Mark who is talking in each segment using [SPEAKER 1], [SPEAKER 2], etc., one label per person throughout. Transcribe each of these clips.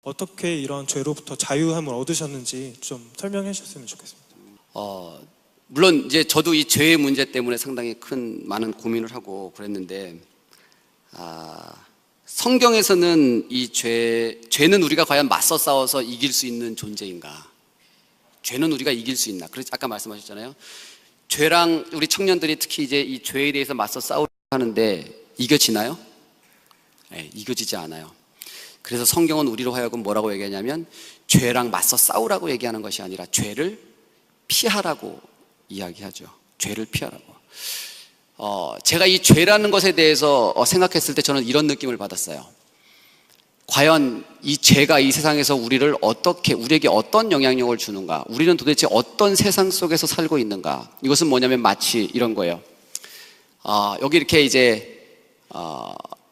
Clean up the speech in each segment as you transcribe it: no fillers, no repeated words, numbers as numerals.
[SPEAKER 1] 어떻게 이런 죄로부터 자유함을 얻으셨는지 좀 설명해 주셨으면 좋겠습니다.
[SPEAKER 2] 물론 이제 저도 이 죄의 문제 때문에 상당히 많은 고민을 하고 그랬는데, 성경에서는 이 죄는 우리가 과연 맞서 싸워서 이길 수 있는 존재인가? 죄는 우리가 이길 수 있나? 그래서 아까 말씀하셨잖아요. 죄랑 우리 청년들이 특히 이제 이 죄에 대해서 맞서 싸우려고 하는데 이겨지나요? 네, 이겨지지 않아요. 그래서 성경은 우리로 하여금 뭐라고 얘기하냐면 죄랑 맞서 싸우라고 얘기하는 것이 아니라 죄를 피하라고 이야기하죠. 죄를 피하라고. 제가 이 죄라는 것에 대해서 생각했을 때 저는 이런 느낌을 받았어요. 과연 이 죄가 이 세상에서 우리에게 어떤 영향력을 주는가? 우리는 도대체 어떤 세상 속에서 살고 있는가? 이것은 뭐냐면 마치 이런 거예요. 여기 이렇게 이제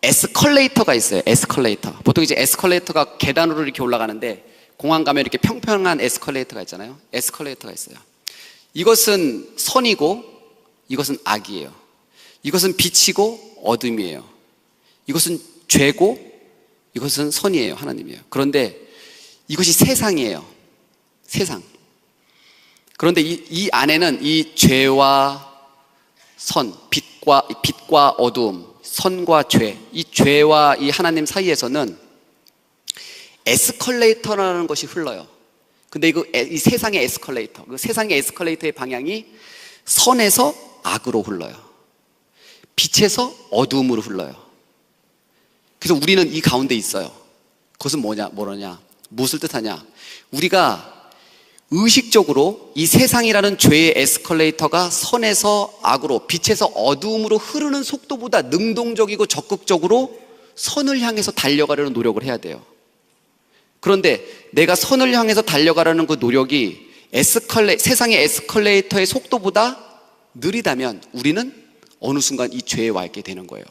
[SPEAKER 2] 에스컬레이터가 있어요. 에스컬레이터. 보통 이제 에스컬레이터가 계단으로 이렇게 올라가는데, 공항 가면 이렇게 평평한 에스컬레이터가 있잖아요. 에스컬레이터가 있어요. 이것은 선이고 이것은 악이에요. 이것은 빛이고 어둠이에요. 이것은 죄고 이것은 선이에요. 하나님이에요. 그런데 이것이 세상이에요. 세상. 그런데 이 안에는 이 죄와 선, 빛과 어둠, 선과 죄, 이 죄와 이 하나님 사이에서는 에스컬레이터라는 것이 흘러요. 근데 이 세상의 에스컬레이터, 그 세상의 에스컬레이터의 방향이 선에서 악으로 흘러요. 빛에서 어둠으로 흘러요. 그래서 우리는 이 가운데 있어요. 그것은 뭐냐? 무엇을 뜻하냐? 우리가 의식적으로 이 세상이라는 죄의 에스컬레이터가 선에서 악으로, 빛에서 어둠으로 흐르는 속도보다 능동적이고 적극적으로 선을 향해서 달려가려는 노력을 해야 돼요. 그런데 내가 선을 향해서 달려가려는 그 노력이 세상의 에스컬레이터의 속도보다 느리다면 우리는 어느 순간 이 죄에 와 있게 되는 거예요.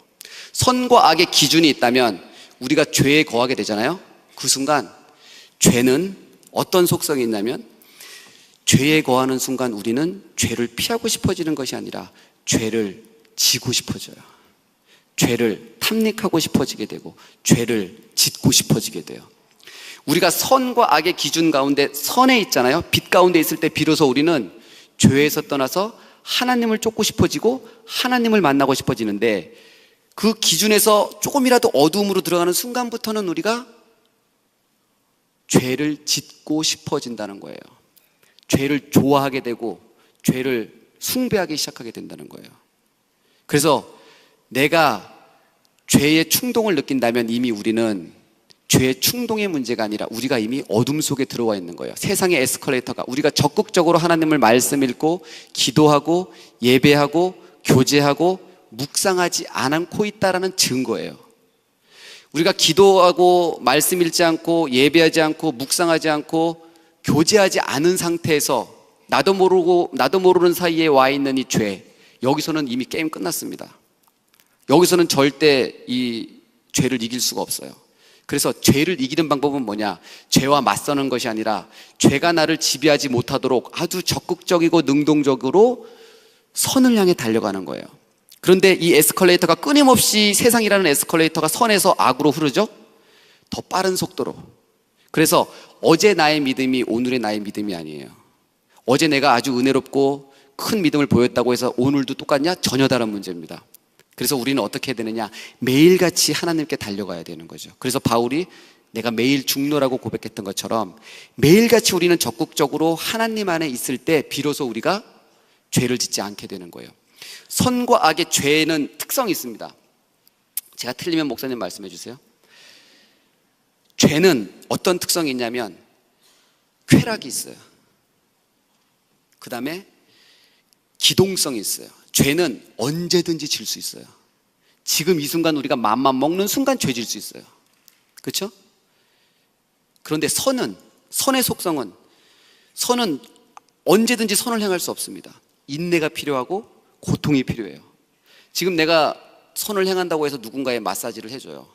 [SPEAKER 2] 선과 악의 기준이 있다면 우리가 죄에 거하게 되잖아요. 그 순간 죄는 어떤 속성이 있냐면, 죄에 거하는 순간 우리는 죄를 피하고 싶어지는 것이 아니라 죄를 지고 싶어져요. 죄를 탐닉하고 싶어지게 되고 죄를 짓고 싶어지게 돼요. 우리가 선과 악의 기준 가운데 선에 있잖아요. 빛 가운데 있을 때 비로소 우리는 죄에서 떠나서 하나님을 쫓고 싶어지고 하나님을 만나고 싶어지는데, 그 기준에서 조금이라도 어둠으로 들어가는 순간부터는 우리가 죄를 짓고 싶어진다는 거예요. 죄를 좋아하게 되고 죄를 숭배하기 시작하게 된다는 거예요. 그래서 내가 죄의 충동을 느낀다면 이미 우리는 죄의 충동의 문제가 아니라 우리가 이미 어둠 속에 들어와 있는 거예요. 세상의 에스컬레이터가 우리가 적극적으로 하나님을 말씀 읽고 기도하고 예배하고 교제하고 묵상하지 않고 있다라는 증거예요. 우리가 기도하고 말씀 읽지 않고 예배하지 않고 묵상하지 않고 교제하지 않은 상태에서 나도 모르는 사이에 와 있는 이 죄, 여기서는 이미 게임 끝났습니다. 여기서는 절대 이 죄를 이길 수가 없어요. 그래서 죄를 이기는 방법은 뭐냐? 죄와 맞서는 것이 아니라 죄가 나를 지배하지 못하도록 아주 적극적이고 능동적으로 선을 향해 달려가는 거예요. 그런데 이 에스컬레이터가 끊임없이, 세상이라는 에스컬레이터가 선에서 악으로 흐르죠? 더 빠른 속도로. 그래서 어제 나의 믿음이 오늘의 나의 믿음이 아니에요. 어제 내가 아주 은혜롭고 큰 믿음을 보였다고 해서 오늘도 똑같냐? 전혀 다른 문제입니다. 그래서 우리는 어떻게 해야 되느냐? 매일같이 하나님께 달려가야 되는 거죠. 그래서 바울이 내가 매일 중노라고 고백했던 것처럼 매일같이 우리는 적극적으로 하나님 안에 있을 때 비로소 우리가 죄를 짓지 않게 되는 거예요. 선과 악의 죄는 특성이 있습니다. 제가 틀리면 목사님 말씀해 주세요. 죄는 어떤 특성이 있냐면 쾌락이 있어요. 그 다음에 기동성이 있어요. 죄는 언제든지 질 수 있어요. 지금 이 순간 우리가 맘만 먹는 순간 죄질 수 있어요. 그렇죠? 그런데 선의 속성은 언제든지 선을 행할 수 없습니다. 인내가 필요하고 고통이 필요해요. 지금 내가 선을 행한다고 해서 누군가의 마사지를 해줘요.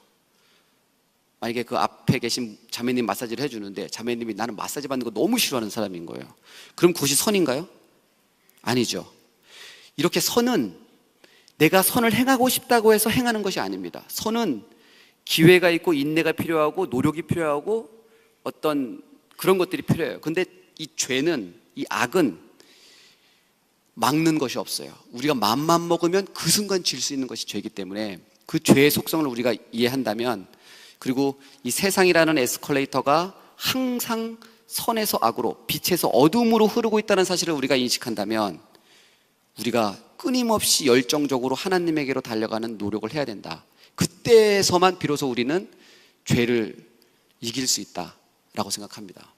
[SPEAKER 2] 만약에 그 앞에 계신 자매님 마사지를 해주는데 자매님이 나는 마사지 받는 거 너무 싫어하는 사람인 거예요. 그럼 그것이 선인가요? 아니죠. 이렇게 선은 내가 선을 행하고 싶다고 해서 행하는 것이 아닙니다. 선은 기회가 있고 인내가 필요하고 노력이 필요하고 어떤 그런 것들이 필요해요. 근데 이 죄는, 이 악은 막는 것이 없어요. 우리가 마음만 먹으면 그 순간 질 수 있는 것이 죄이기 때문에 그 죄의 속성을 우리가 이해한다면, 그리고 이 세상이라는 에스컬레이터가 항상 선에서 악으로, 빛에서 어둠으로 흐르고 있다는 사실을 우리가 인식한다면 우리가 끊임없이 열정적으로 하나님에게로 달려가는 노력을 해야 된다. 그때서만 비로소 우리는 죄를 이길 수 있다라고 생각합니다.